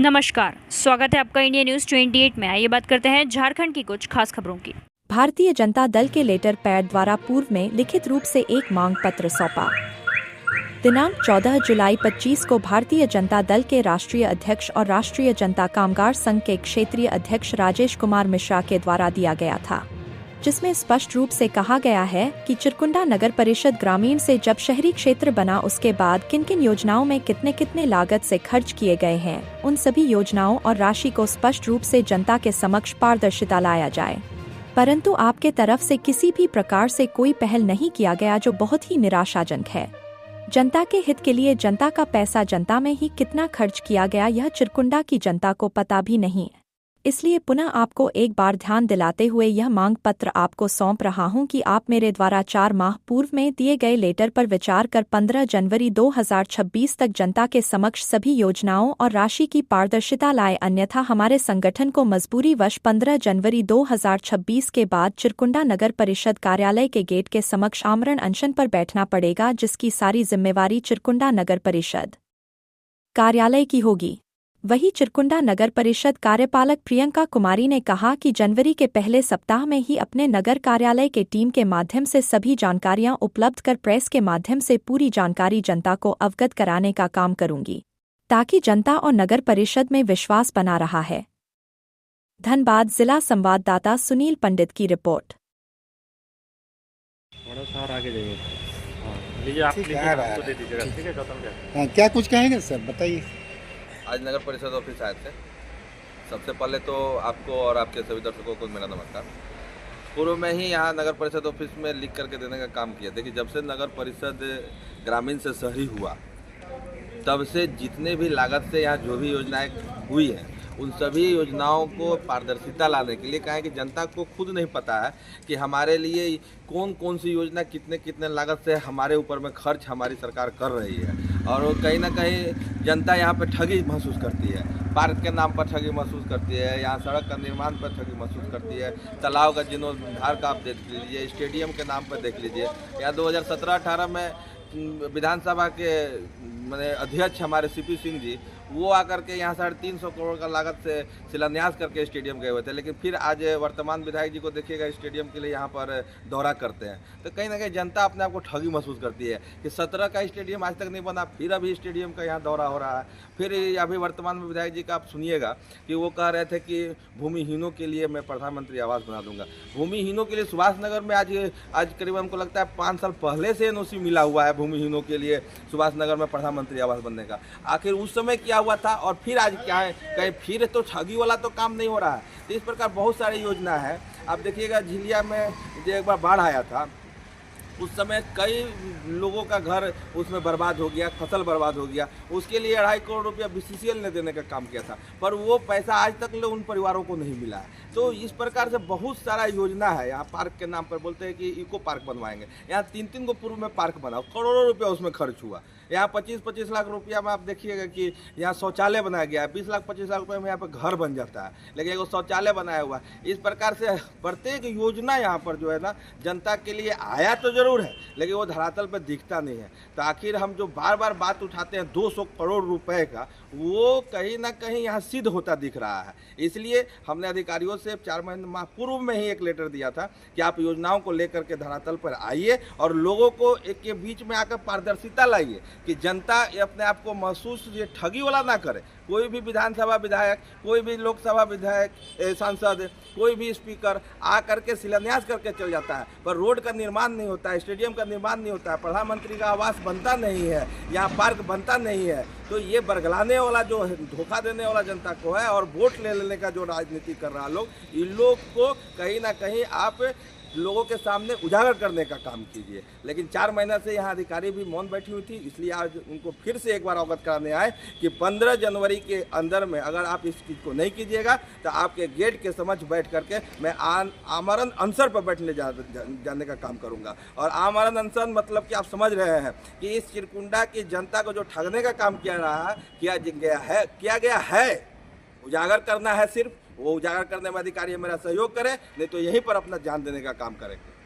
नमस्कार, स्वागत है आपका इंडिया न्यूज 28 में। आइए बात करते हैं झारखंड की कुछ खास खबरों की। भारतीय जनता दल के लेटर पैड द्वारा पूर्व में लिखित रूप से एक मांग पत्र सौंपा। दिनांक 14 जुलाई 25 को भारतीय जनता दल के राष्ट्रीय अध्यक्ष और राष्ट्रीय जनता कामगार संघ के क्षेत्रीय अध्यक्ष राजेश कुमार मिश्रा के द्वारा दिया गया था, जिसमें स्पष्ट रूप से कहा गया है कि चिरकुंडा नगर परिषद ग्रामीण से जब शहरी क्षेत्र बना उसके बाद किन किन योजनाओं में कितने कितने लागत से खर्च किए गए हैं, उन सभी योजनाओं और राशि को स्पष्ट रूप से जनता के समक्ष पारदर्शिता लाया जाए। परंतु आपके तरफ से किसी भी प्रकार से कोई पहल नहीं किया गया, जो बहुत ही निराशाजनक है। जनता के हित के लिए जनता का पैसा जनता में ही कितना खर्च किया गया, यह चिरकुंडा की जनता को पता भी नहीं। इसलिए पुनः आपको एक बार ध्यान दिलाते हुए यह मांग पत्र आपको सौंप रहा हूं कि आप मेरे द्वारा 4 माह पूर्व में दिए गए लेटर पर विचार कर 15 जनवरी 2026 तक जनता के समक्ष सभी योजनाओं और राशि की पारदर्शिता लाए, अन्यथा हमारे संगठन को मजबूरीवश 15 जनवरी 2026 के बाद चिरकुंडा नगर परिषद कार्यालय के गेट के समक्ष आमरण अनशन पर बैठना पड़ेगा, जिसकी सारी जिम्मेवारी चिरकुंडा नगर परिषद कार्यालय की होगी। वही चिरकुंडा नगर परिषद कार्यपालक प्रियंका कुमारी ने कहा कि जनवरी के पहले सप्ताह में ही अपने नगर कार्यालय के टीम के माध्यम से सभी जानकारियां उपलब्ध कर प्रेस के माध्यम से पूरी जानकारी जनता को अवगत कराने का काम करूंगी, ताकि जनता और नगर परिषद में विश्वास बना रहा है। धनबाद जिला संवाददाता सुनील पंडित की रिपोर्ट। क्या कुछ कहेंगे सर, बताइए। आज नगर परिषद ऑफिस आए थे। सबसे पहले तो आपको और आपके सभी दर्शकों को मेरा नमस्कार। पूर्व में ही यहाँ नगर परिषद ऑफिस में लिख करके देने का काम किया। देखिए, जब से नगर परिषद ग्रामीण से शहरी हुआ, तब से जितने भी लागत से यहाँ जो भी योजनाएं हुई हैं, उन सभी योजनाओं को पारदर्शिता लाने के लिए कहा कि जनता को खुद नहीं पता है कि हमारे लिए कौन कौन सी योजना कितने कितने लागत से हमारे ऊपर में खर्च हमारी सरकार कर रही है। और कहीं ना कहीं जनता यहाँ पे ठगी महसूस करती है। पार्क के नाम पर ठगी महसूस करती है, यहाँ सड़क का निर्माण पर ठगी महसूस करती है, तालाब का जीर्णोद्धार का आप देख लीजिए, स्टेडियम के नाम पर देख लीजिए। या 2017-18 में विधानसभा के मैंने अध्यक्ष हमारे सीपी सिंह जी, वो आकर के यहाँ 350 करोड़ का लागत से शिलान्यास करके स्टेडियम गए हुए थे, लेकिन फिर आज वर्तमान विधायक जी को देखिएगा स्टेडियम के लिए यहाँ पर दौरा करते हैं। तो कहीं ना कहीं जनता अपने आप को ठगी महसूस करती है कि 17 का स्टेडियम आज तक नहीं बना, फिर अभी स्टेडियम का यहाँ दौरा हो रहा है। फिर अभी वर्तमान में विधायक जी का आप सुनिएगा कि वो कह रहे थे कि भूमिहीनों के लिए मैं प्रधानमंत्री आवास बना दूंगा। भूमिहीनों के लिए सुभाष नगर में आज करीब हमको लगता है 5 साल पहले से एनओसी मिला हुआ है भूमिहीनों के लिए सुभाष नगर में प्रधानमंत्री आवास बनने का। आखिर उस समय क्या हुआ था और फिर आज क्या है? कहीं फिर तो ठगी वाला तो काम नहीं हो रहा है। तो इस प्रकार बहुत सारी योजना है। आप देखिएगा, झिलिया में जो एक बार बाढ़ आया था, उस समय कई लोगों का घर उसमें बर्बाद हो गया, फसल बर्बाद हो गया। उसके लिए 2.5 करोड़ रुपया बीसीसीएल ने देने का काम किया था, पर वो पैसा आज तक उन परिवारों को नहीं मिला है। तो इस प्रकार से बहुत सारा योजना है। यहाँ पार्क के नाम पर बोलते हैं कि इको पार्क बनवाएंगे, यहाँ 3-3 को पूर्व में पार्क बनाओ, करोड़ों रुपया उसमें खर्च हुआ। यहाँ 25-25 लाख रुपया में आप देखिएगा कि यहाँ शौचालय बनाया गया है, 20 लाख 25 लाख रुपये में यहाँ पर घर बन जाता है, लेकिन एगो शौचालय बनाया हुआ है। इस प्रकार से प्रत्येक योजना यहाँ पर जो है ना, जनता के लिए आया तो जरूर है, लेकिन वो धरातल पर दिखता नहीं है। तो आखिर हम जो बार बार बात उठाते हैं 200 करोड़ रुपए का, वो कहीं ना कहीं यहाँ सिद्ध होता दिख रहा है। इसलिए हमने अधिकारियों से 4 माह पूर्व में ही एक लेटर दिया था कि आप योजनाओं को लेकर के धरातल पर आइए और लोगों को एक के बीच में आकर पारदर्शिता लाइए कि जनता अपने आप को महसूस ये ठगी वाला ना करे। कोई भी विधानसभा विधायक, कोई भी लोकसभा विधायक, सांसद, कोई भी स्पीकर आ करके शिलान्यास करके चल जाता है, पर रोड का निर्माण नहीं होता है, स्टेडियम का निर्माण नहीं होता है, प्रधानमंत्री का आवास बनता नहीं है, यहाँ पार्क बनता नहीं है। तो ये बरगलाने वाला जो धोखा देने वाला जनता को है और वोट ले लेने का जो राजनीति कर रहा लोग, इन लोग को कहीं ना कहीं आप लोगों के सामने उजागर करने का काम कीजिए। लेकिन 4 महीना से यहाँ अधिकारी भी मौन बैठी हुई थी, इसलिए आज उनको फिर से एक बार अवगत कराने आए कि 15 जनवरी के अंदर में अगर आप इस चीज़ को नहीं कीजिएगा तो आपके गेट के समक्ष बैठ करके मैं आमरण अनशन पर बैठने जाने का काम करूँगा। और आमरण अनशन मतलब कि आप समझ रहे हैं कि इस चिरकुंडा की जनता को जो ठगने का काम किया गया है, उजागर करना है। सिर्फ वो उजागर करने में अधिकारी मेरा सहयोग करे, नहीं तो यहीं पर अपना जान देने का काम करेंगे।